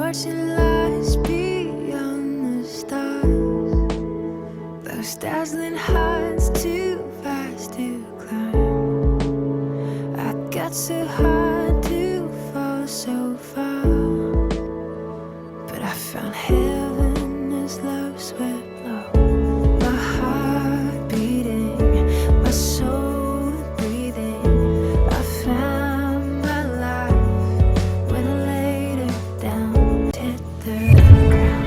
watch it lies beyond the stars. Those dazzling heights too fast to climb. I got so hard to fall so far, but I found heaven as love swept low. My heart beating, my soul breathing. I found my life when I laid it down, hit the ground.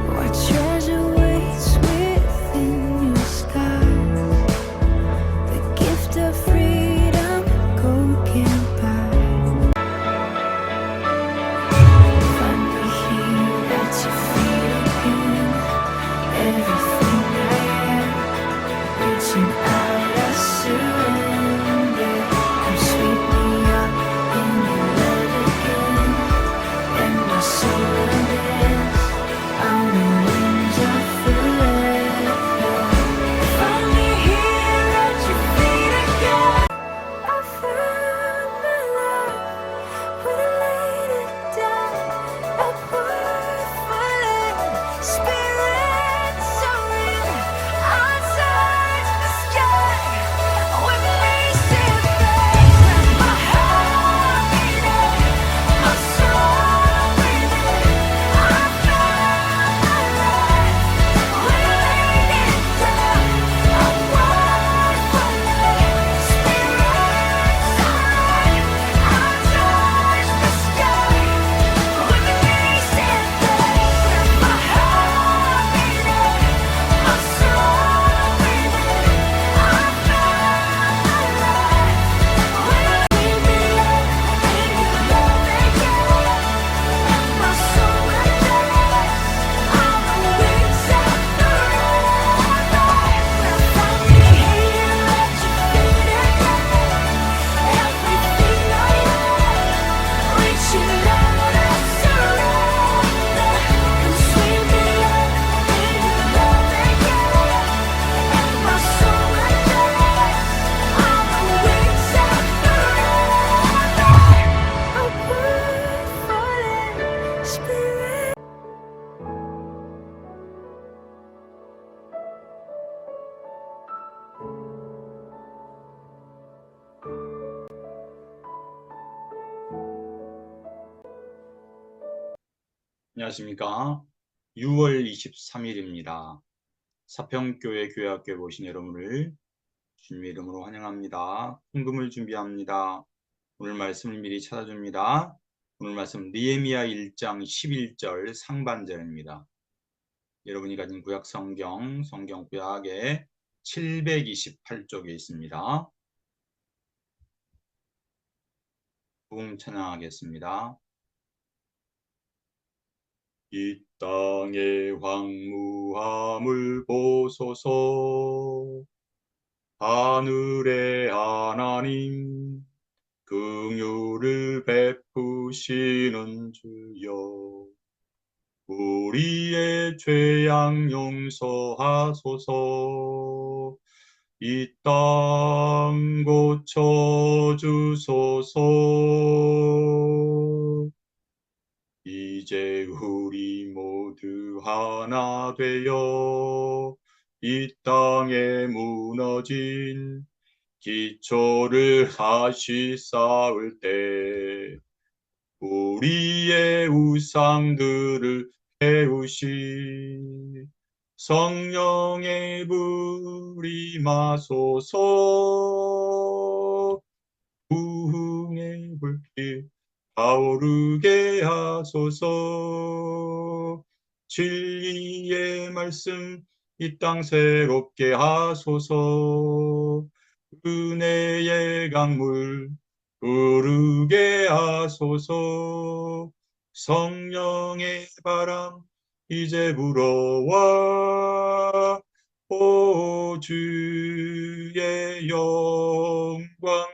What treasure waits within your skies? The gift of freedom, gold can't buy. Find me here at your feet again. Everything I am, reaching out, I surrender. Come sweep me up in your love again, and my soul unends on the wings of forever. Find me here at your feet again. I found my life when I laid it down. A word falling, spirit soaring. I touch the sky with racing flames. My heart beating, my soul breathing. I found my life when I laid it down. A word falling, spirit soaring. I touch the sky with racing flames. My heart beating, my soul breathing. I found my life when I laid me up in your love again. My soul unends on the wings of forever. Find me here at your feet again. Everything I am, reaching out, I surrender. Come sweep me up in your love again. My soul unends on the wings of forever. A word falling, spirit. 안녕하십니까. 6월 23일입니다. 사평교회 교회학교에 오신 여러분을 주님의 이름으로 환영합니다. 헌금을 준비합니다. 오늘 말씀을 미리 찾아줍니다. 오늘 말씀 느헤미야 1장 11절 상반절입니다. 여러분이 가진 구약 성경 구약의 728쪽에 있습니다. 부흥 찬양하겠습니다. 이 땅의 황무함을 보소서. 하늘의 하나님, 긍휼을 베푸시는 주여. 우리의 죄악 용서하소서. 이 땅 고쳐주소서. 이제 우리 모두 하나 되어 이 땅에 무너진 기초를 다시 쌓을 때 우리의 우상들을 태우시 성령의 불이 마소서. 부흥의 불길 타오르게 하소서. 진리의 말씀 이 땅 새롭게 하소서. 은혜의 강물 흐르게 하소서. 성령의 바람 이제 불어와 오 주의 영광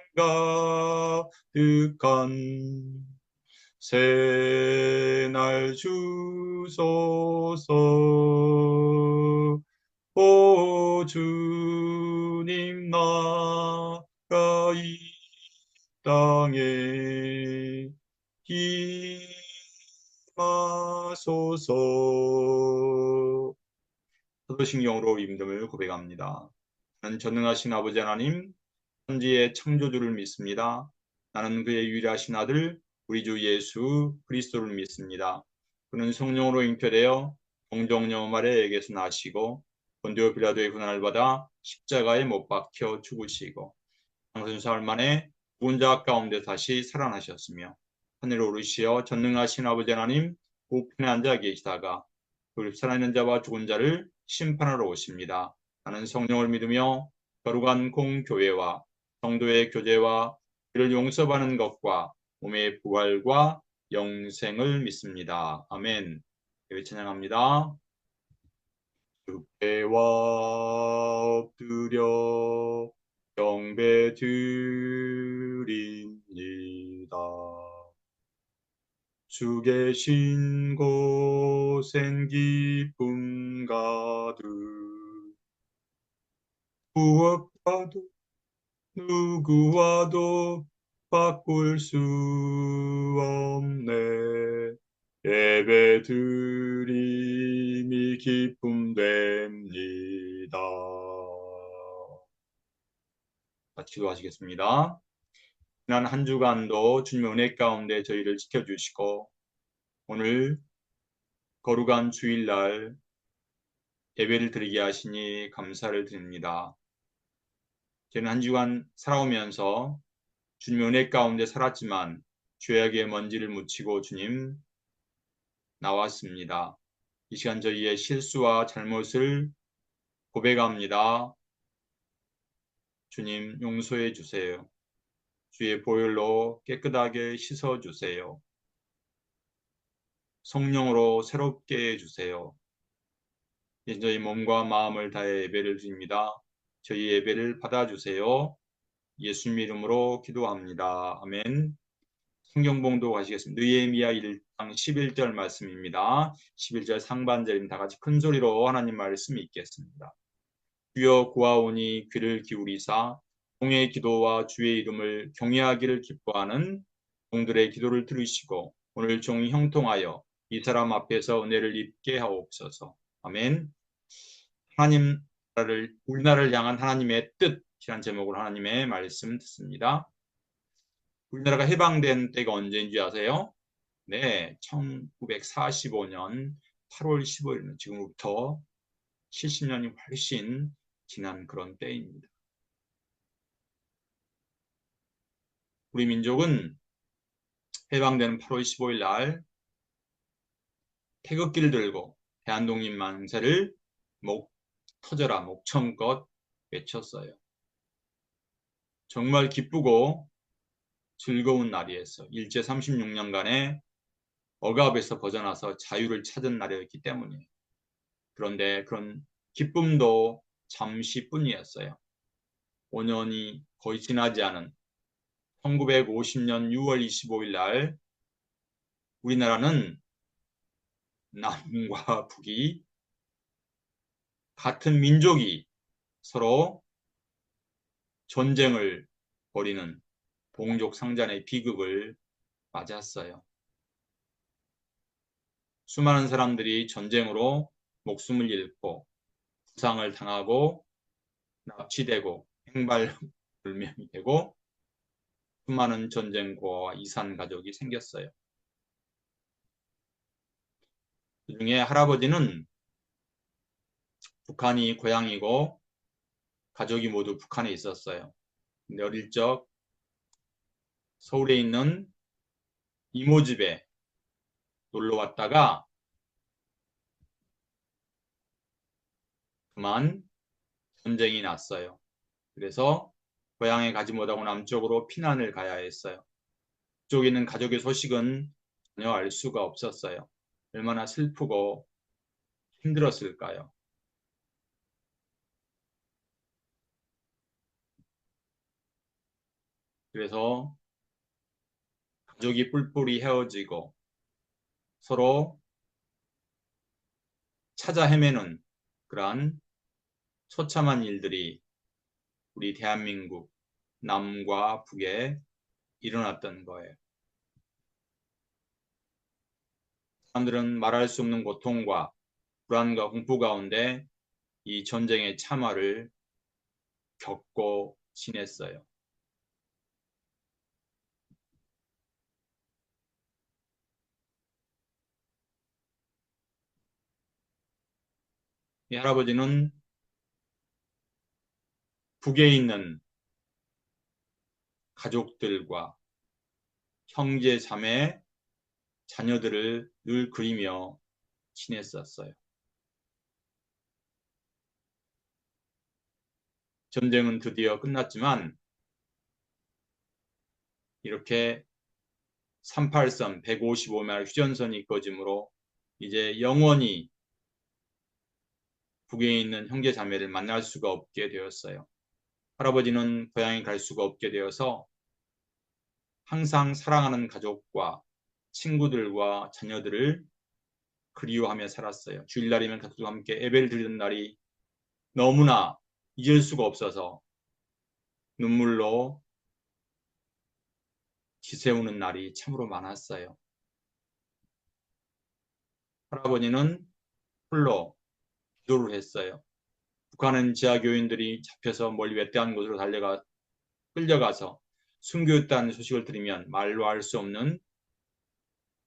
가득한 새날 주소서. 주님 나라 이 땅에 임하소서. 사도신경으로 믿음을 고백합니다. 나는 전능하신 아버지 하나님, 천지의 창조주를 믿습니다. 나는 그의 유일하신 아들 우리 주 예수 그리스도를 믿습니다. 그는 성령으로 잉태되어 동정녀 마리아에게서 나시고 본디오 빌라도의 고난을 받아 십자가에 못 박혀 죽으시고 장선 사흘 만에 죽은 자 가운데 다시 살아나셨으며 하늘에 오르시어 전능하신 아버지 하나님 우편에 앉아 계시다가 그 살아있는 자와 죽은 자를 심판하러 오십니다. 나는 성령을 믿으며 거룩한 공교회와 성도의 교제와 그를 용서받는 것과 몸의 부활과 영생을 믿습니다. 아멘. 예배 찬양합니다. 주께와 엎드려 경배드립니다. 주 계신 곳엔 기쁨 가득 무엇과도 누구와도 바꿀 수 없네. 예배드림이 기쁨됩니다. 같이 기도하시겠습니다. 지난 한 주간도 주님의 은혜 가운데 저희를 지켜주시고 오늘 거룩한 주일날 예배를 드리게 하시니 감사를 드립니다. 저는 한 주간 살아오면서 주님의 은혜 가운데 살았지만 죄악의 먼지를 묻히고 주님 나왔습니다. 이 시간 저희의 실수와 잘못을 고백합니다. 주님 용서해 주세요. 주의 보혈로 깨끗하게 씻어 주세요. 성령으로 새롭게 해주세요. 이제 저희 몸과 마음을 다해 예배를 드립니다. 저희 예배를 받아주세요. 예수님 이름으로 기도합니다. 아멘. 성경봉도 가시겠습니다. 느헤미야 1장 11절 말씀입니다. 11절 상반절입니다. 다 같이 큰 소리로 하나님 말씀 읽겠습니다. 주여 구하오니 귀를 기울이사 종의 기도와 주의 이름을 경외하기를 기뻐하는 종들의 기도를 들으시고 오늘 종이 형통하여 이 사람 앞에서 은혜를 입게 하옵소서. 아멘. 하나님 나라를 우리나라를 향한 하나님의 뜻이란 제목으로 하나님의 말씀 듣습니다. 우리나라가 해방된 때가 언제인지 아세요? 네, 1945년 8월 15일 지금부터 70년이 훨씬 지난 그런 때입니다. 우리 민족은 해방되는 8월 15일 날 태극기를 들고 대한독립 만세를 목 터져라 목청껏 외쳤어요. 정말 기쁘고 즐거운 날이었어요. 일제 36년간의 억압에서 벗어나서 자유를 찾은 날이었기 때문에. 그런데 그런 기쁨도 잠시뿐이었어요. 5년이 거의 지나지 않은 1950년 6월 25일 날 우리나라는 남과 북이 같은 민족이 서로 전쟁을 벌이는 동족 상잔의 비극을 맞았어요. 수많은 사람들이 전쟁으로 목숨을 잃고 부상을 당하고 납치되고 행발불명이 되고 수많은 전쟁고와 이산 가족이 생겼어요. 그중에 할아버지는 북한이 고향이고 가족이 모두 북한에 있었어요. 근데 어릴 적 서울에 있는 이모 집에 놀러 왔다가 그만 전쟁이 났어요. 그래서 고향에 가지 못하고 남쪽으로 피난을 가야 했어요. 그쪽에 있는 가족의 소식은 전혀 알 수가 없었어요. 얼마나 슬프고 힘들었을까요? 그래서 가족이 뿔뿔이 헤어지고 서로 찾아 헤매는 그러한 처참한 일들이 우리 대한민국 남과 북에 일어났던 거예요. 사람들은 말할 수 없는 고통과 불안과 공포 가운데 이 전쟁의 참화를 겪고 지냈어요. 이 할아버지는 북에 있는 가족들과 형제, 자매, 자녀들을 늘 그리며 지냈었어요. 전쟁은 드디어 끝났지만 이렇게 38선 155마일 휴전선이 꺼짐으로 이제 영원히 북에 있는 형제 자매를 만날 수가 없게 되었어요. 할아버지는 고향에 갈 수가 없게 되어서 항상 사랑하는 가족과 친구들과 자녀들을 그리워하며 살았어요. 주일날이면 가족들과 함께 예배를 드리는 날이 너무나 잊을 수가 없어서 눈물로 지새우는 날이 참으로 많았어요. 할아버지는 홀로 기도를 했어요. 북한은 지하교인들이 잡혀서 멀리 외딴 곳으로 끌려가서 순교했다는 소식을 들으면 말로 할 수 없는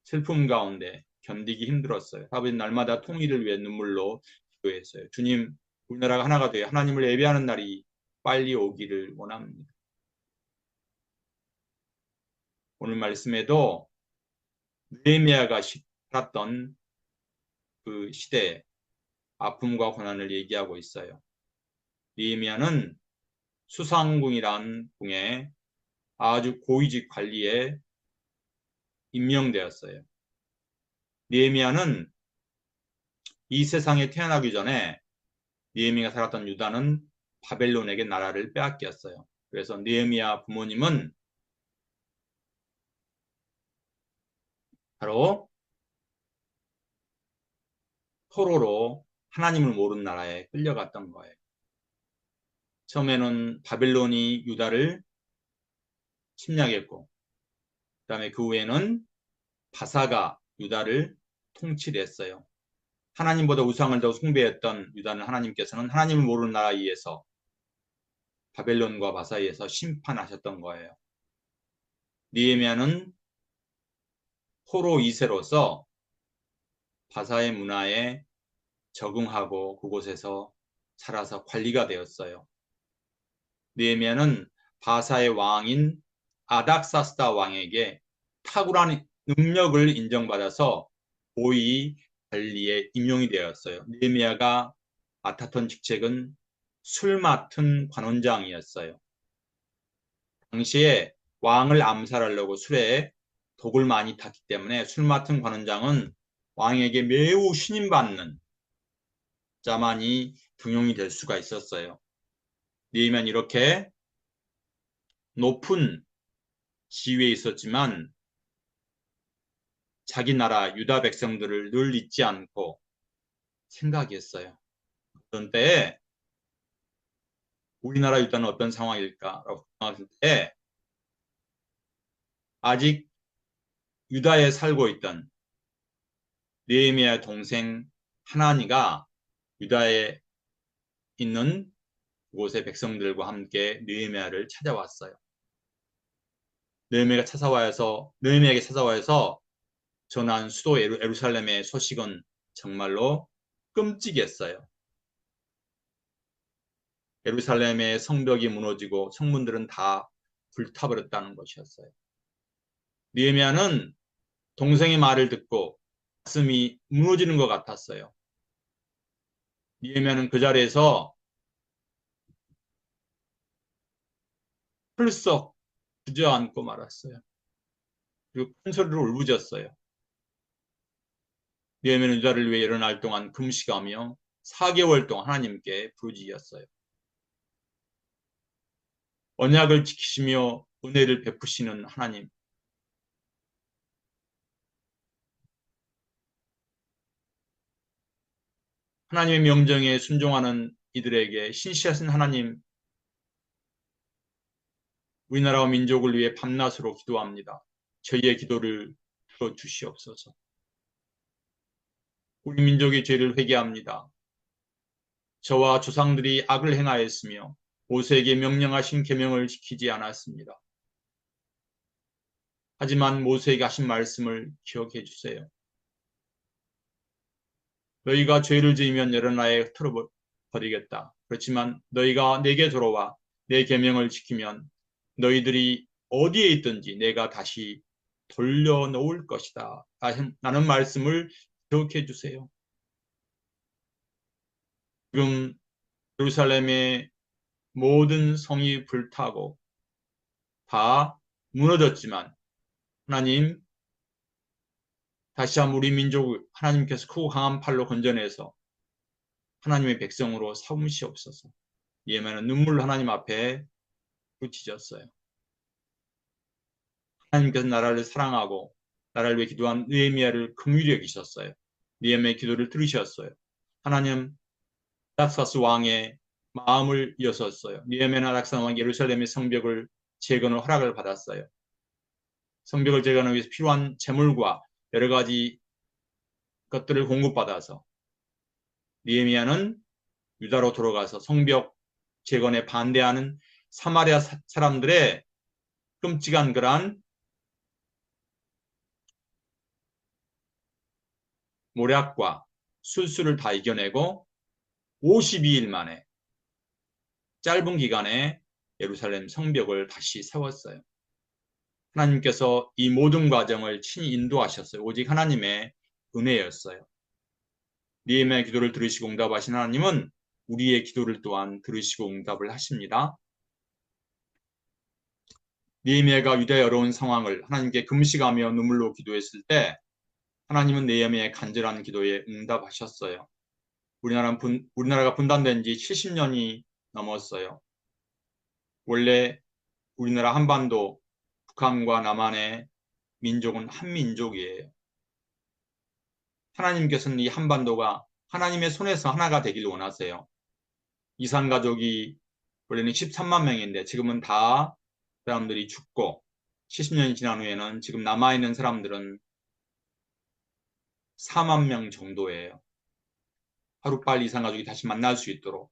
슬픔 가운데 견디기 힘들었어요. 할아버지는 날마다 통일을 위해 눈물로 기도했어요. 주님, 우리나라가 하나가 되어 하나님을 예배하는 날이 빨리 오기를 원합니다. 오늘 말씀에도 느헤미야가 살았던 그 시대의 아픔과 고난을 얘기하고 있어요. 느헤미야는 수상궁이라는 궁에 아주 고위직 관리에 임명되었어요. 느헤미야는 이 세상에 태어나기 전에 느헤미야가 살았던 유다는 바벨론에게 나라를 빼앗겼어요. 그래서 느헤미야 부모님은 바로 포로로 하나님을 모르는 나라에 끌려갔던 거예요. 처음에는 바벨론이 유다를 침략했고 그 다음에 그 후에는 바사가 유다를 통치했어요. 하나님보다 우상을 더 숭배했던 유다는 하나님께서는 하나님을 모르는 나라에 의해서 바벨론과 바사에서 심판하셨던 거예요. 느헤미야는 포로 2세로서 바사의 문화에 적응하고 그곳에서 살아서 관리가 되었어요. 느헤미야는 바사의 왕인 아닥사스다 왕에게 탁월한 능력을 인정받아서 고위 관리에 임용이 되었어요. 느헤미야가 맡았던 직책은 술 맡은 관원장이었어요. 당시에 왕을 암살하려고 술에 독을 많이 탔기 때문에 술 맡은 관원장은 왕에게 매우 신임받는 자만이 등용이 될 수가 있었어요. 느헤미야는 이렇게 높은 지위에 있었지만 자기 나라 유다 백성들을 늘 잊지 않고 생각했어요. 그런 때에 우리나라 유다는 어떤 상황일까라고 생각했을 때 아직 유다에 살고 있던 느헤미야 동생 하나니가 유다에 있는 그곳의 백성들과 함께 느헤미야를 찾아왔어요. 느헤미야에게 찾아와서 전한 수도 예루살렘의 소식은 정말로 끔찍했어요. 예루살렘의 성벽이 무너지고 성문들은 다 불타버렸다는 것이었어요. 느헤미야는 동생의 말을 듣고 가슴이 무너지는 것 같았어요. 느헤미야는 그 자리에서 펄썩 주저앉고 말았어요. 그리고 큰 소리로 울부짖었어요. 느헤미야는 유다를 위해 일어날 동안 금식하며 4개월 동안 하나님께 부르짖었어요. 언약을 지키시며 은혜를 베푸시는 하나님, 하나님의 명령에 순종하는 이들에게 신실하신 하나님, 우리나라와 민족을 위해 밤낮으로 기도합니다. 저희의 기도를 들어주시옵소서. 우리 민족의 죄를 회개합니다. 저와 조상들이 악을 행하였으며 모세에게 명령하신 계명을 지키지 않았습니다. 하지만 모세에게 하신 말씀을 기억해 주세요. 너희가 죄를 지으면 여러 나라에 흩어버리겠다. 그렇지만 너희가 내게 돌아와 내 계명을 지키면 너희들이 어디에 있든지 내가 다시 돌려놓을 것이다. 라는 말씀을 기억해 주세요. 지금 예루살렘의 모든 성이 불타고 다 무너졌지만 하나님, 다시 한번 우리 민족을 하나님께서 크고 강한 팔로 건져내서 하나님의 백성으로 삼으시옵소서. 예매는 눈물로 하나님 앞에 부치졌어요. 하나님께서 나라를 사랑하고 나라를 위해 기도한 느헤미야를 긍휼히 여기셨어요. 느헤미야의 기도를 들으셨어요. 하나님, 아닥사스 왕의 마음을 이어섰어요. 느헤미야는 아닥사스 왕 예루살렘의 성벽을 재건을 허락을 받았어요. 성벽을 재건하기 위해서 필요한 재물과 여러 가지 것들을 공급받아서 느헤미야는 유다로 돌아가서 성벽 재건에 반대하는 사마리아 사람들의 끔찍한 그러한 모략과 술수를 다 이겨내고 52일 만에 짧은 기간에 예루살렘 성벽을 다시 세웠어요. 하나님께서 이 모든 과정을 친히 인도하셨어요. 오직 하나님의 은혜였어요. 느헤미야의 기도를 들으시고 응답하신 하나님은 우리의 기도를 또한 들으시고 응답을 하십니다. 느헤미야가 유다의 어려운 상황을 하나님께 금식하며 눈물로 기도했을 때 하나님은 느헤미야의 간절한 기도에 응답하셨어요. 우리나라가 분단된 지 70년이 넘었어요. 원래 우리나라 한반도, 북한과 남한의 민족은 한 민족이에요. 하나님께서는 이 한반도가 하나님의 손에서 하나가 되길 원하세요. 이산가족이 원래는 13만 명인데 지금은 다 사람들이 죽고 70년이 지난 후에는 지금 남아있는 사람들은 4만 명 정도예요. 하루빨리 이산가족이 다시 만날 수 있도록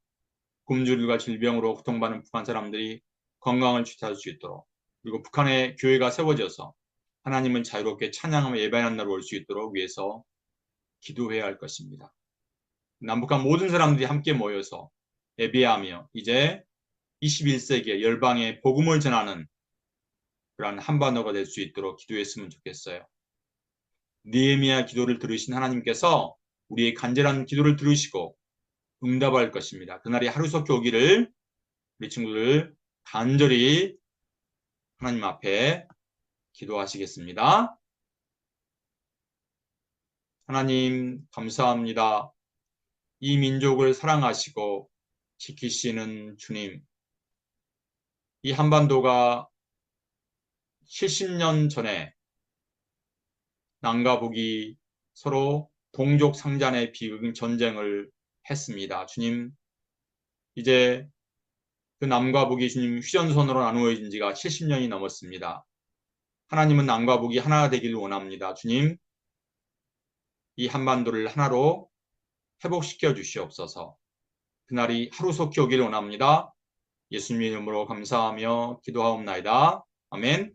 굶주림과 질병으로 고통받는 북한 사람들이 건강을 취할 수 있도록 그리고 북한의 교회가 세워져서 하나님을 자유롭게 찬양하며 예배하는 날로 올 수 있도록 위해서 기도해야 할 것입니다. 남북한 모든 사람들이 함께 모여서 예배하며 이제 21세기의 열방에 복음을 전하는 그러한 한반도가 될 수 있도록 기도했으면 좋겠어요. 느헤미야 기도를 들으신 하나님께서 우리의 간절한 기도를 들으시고 응답할 것입니다. 그날이 하루속히 오기를 우리 친구들 간절히 하나님 앞에 기도하시겠습니다. 하나님 감사합니다. 이 민족을 사랑하시고 지키시는 주님, 이 한반도가 70년 전에 남과 북이 서로 동족 상잔의 비극 전쟁을 했습니다. 주님, 이제 그 남과 북이 주님 휴전선으로 나누어진 지가 70년이 넘었습니다. 하나님은 남과 북이 하나 되기를 원합니다. 주님, 이 한반도를 하나로 회복시켜 주시옵소서. 그날이 하루속히 오기를 원합니다. 예수님의 이름으로 감사하며 기도하옵나이다. 아멘.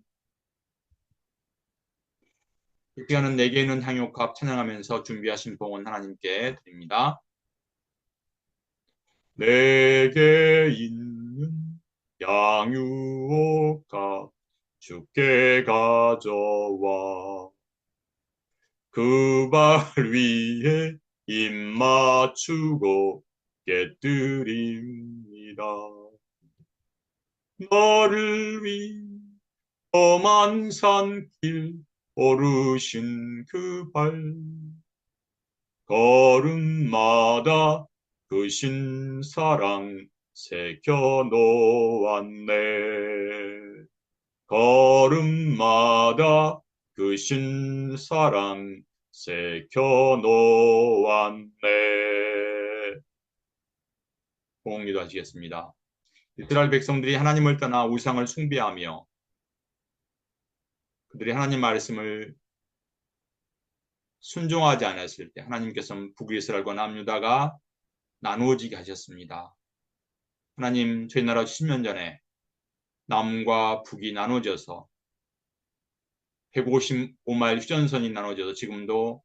이 시간은 내게 있는 향유값 찬양하면서 준비하신 봉헌 하나님께 드립니다. 내게 있는 양유옥값 주께 가져와 그 발 위에 입 맞추고 깨뜨립니다. 나를 위해 험한 산길 오르신 그 발 걸음마다 그 신사랑 새겨 놓았네. 걸음마다 그 신사랑 새겨 놓았네. 봉헌기도 하시겠습니다. 이스라엘 백성들이 하나님을 떠나 우상을 숭배하며 그들이 하나님 말씀을 순종하지 않았을 때 하나님께서는 북이스라엘과 남유다가 나누어지게 하셨습니다. 하나님 저희 나라 10년 전에 남과 북이 나눠져서 155마일 휴전선이 나눠져서 지금도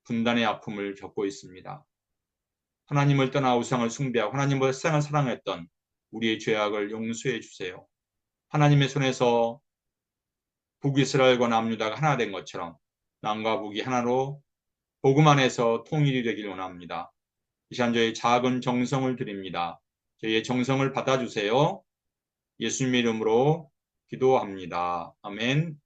분단의 아픔을 겪고 있습니다. 하나님을 떠나 우상을 숭배하고 하나님보다 세상을 사랑했던 우리의 죄악을 용서해 주세요. 하나님의 손에서 북이스라엘과 남유다가 하나 된 것처럼 남과 북이 하나로 복음 안에서 통일이 되길 원합니다. 이 시간 저희 작은 정성을 드립니다. 저희의 정성을 받아주세요. 예수님의 이름으로 기도합니다. 아멘.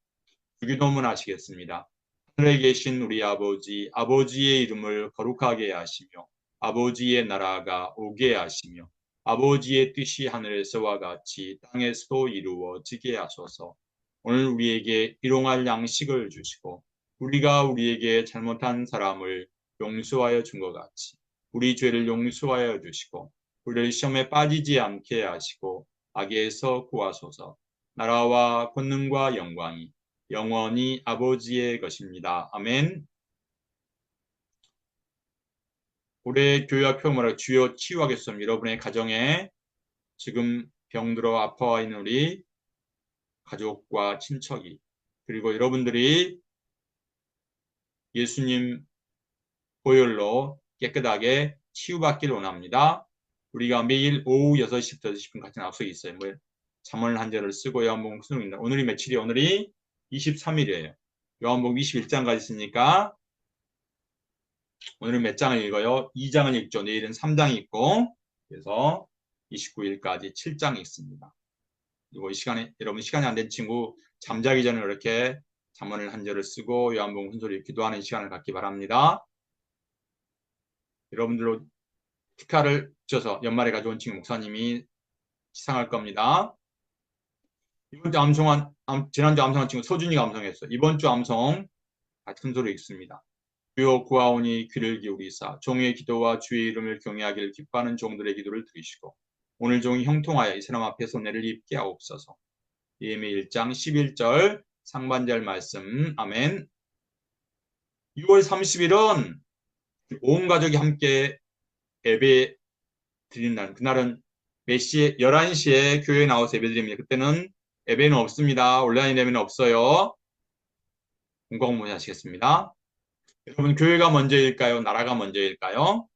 주기도문 하시겠습니다. 하늘에 계신 우리 아버지, 아버지의 이름을 거룩하게 하시며 아버지의 나라가 오게 하시며 아버지의 뜻이 하늘에서와 같이 땅에서도 이루어지게 하소서. 오늘 우리에게 일용할 양식을 주시고 우리가 우리에게 잘못한 사람을 용서하여 준 것 같이 우리 죄를 용서하여 주시고 우리를 시험에 빠지지 않게 하시고 악에서 구하소서. 나라와 권능과 영광이 영원히 아버지의 것입니다. 아멘. 올해 교회와 표모를 주여 치유하겠습니다. 여러분의 가정에 지금 병들어 아파와 있는 우리 가족과 친척이 그리고 여러분들이 예수님 보혈로 깨끗하게 치유받기를 원합니다. 우리가 매일 오후 6시부터 10분 같은 약속이 있어요. 뭐 잠언 한 절을 쓰고 요한복음 수능입니다. 오늘이 며칠이 오늘이 23일이에요. 요한복음 21장까지 있으니까 오늘은 몇 장을 읽어요? 2장을 읽죠. 내일은 3장이 있고 그래서 29일까지 7장이 있습니다. 그리고 이 시간에 여러분 시간이 안 된 친구 잠자기 전에 이렇게 잠언을 한 절을 쓰고 요한복음 훈소리 기도하는 시간을 갖기 바랍니다. 여러분들로 티카를 붙여서 연말에 가져온 친구 목사님이 시상할 겁니다. 이번 주 지난주 암송한 친구 소준이가 암송했어요. 이번 주 암송 같은 소리 읽습니다. 주여 구하오니 귀를 기울이사 종의 기도와 주의 이름을 경외하기를 기뻐하는 종들의 기도를 들으시고 오늘 종이 형통하여 이 사람 앞에 손해를 입게 하옵소서. 예레미야 1장 11절 상반절 말씀. 아멘. 6월 30일은 온 가족이 함께 예배 드리는 날. 그날은 몇 시에? 11시에 교회에 나와서 예배 드립니다. 그때는 예배는 없습니다. 온라인 예배는 없어요. 공공모의 하시겠습니다. 여러분 교회가 먼저일까요? 나라가 먼저일까요?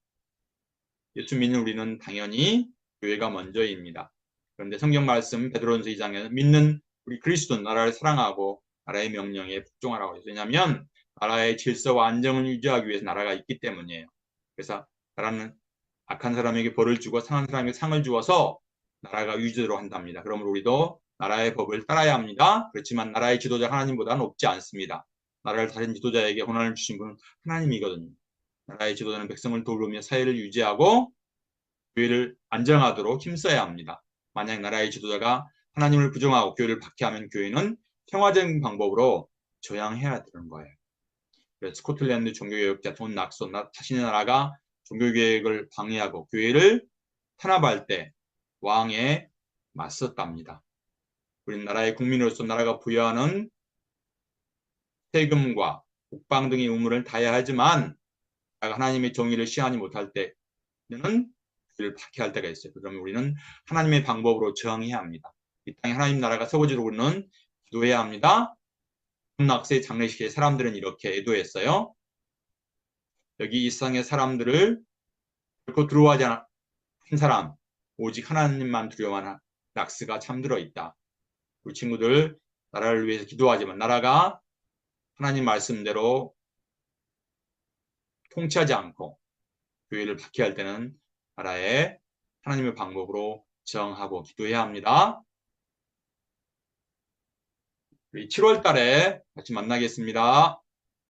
예수 믿는 우리는 당연히 교회가 먼저입니다. 그런데 성경 말씀 베드로전서 2장에는 믿는 우리 그리스도 나라를 사랑하고 나라의 명령에 복종하라고 했어요. 왜냐하면 나라의 질서와 안정을 유지하기 위해서 나라가 있기 때문이에요. 그래서 나라는 악한 사람에게 벌을 주고 상한 사람에게 상을 주어서 나라가 유지되도록 한답니다. 그러므로 우리도 나라의 법을 따라야 합니다. 그렇지만 나라의 지도자 하나님보다 높지 않습니다. 나라를 다른 지도자에게 권한을 주신 분은 하나님이거든요. 나라의 지도자는 백성을 도우며 사회를 유지하고 교회를 안정하도록 힘써야 합니다. 만약 나라의 지도자가 하나님을 부정하고 교회를 박해하면 교회는 평화적인 방법으로 저항해야 되는 거예요. 그래서 스코틀랜드 종교개혁자 존 낙손 자신의 나라가 종교개혁을 방해하고 교회를 탄압할 때 왕에 맞섰답니다. 우리는 나라의 국민으로서 나라가 부여하는 세금과 국방 등의 의무를 다해야 하지만 하나님의 정의를 시하지 못할 때는 그를 박해할 때가 있어요. 그러면 우리는 하나님의 방법으로 저항해야 합니다. 이 땅에 하나님 나라가 서거지로 우리는 기도해야 합니다. 낙세의 장례식에 사람들은 이렇게 애도했어요. 여기 이 세상의 사람들을 결코 두려워하지 않은 사람, 오직 하나님만 두려워하는 낙스가 잠들어 있다. 우리 친구들 나라를 위해서 기도하지만 나라가 하나님 말씀대로 통치하지 않고 교회를 박해할 때는 나라에 하나님의 방법으로 저항하고 기도해야 합니다. 우리 7월 달에 같이 만나겠습니다.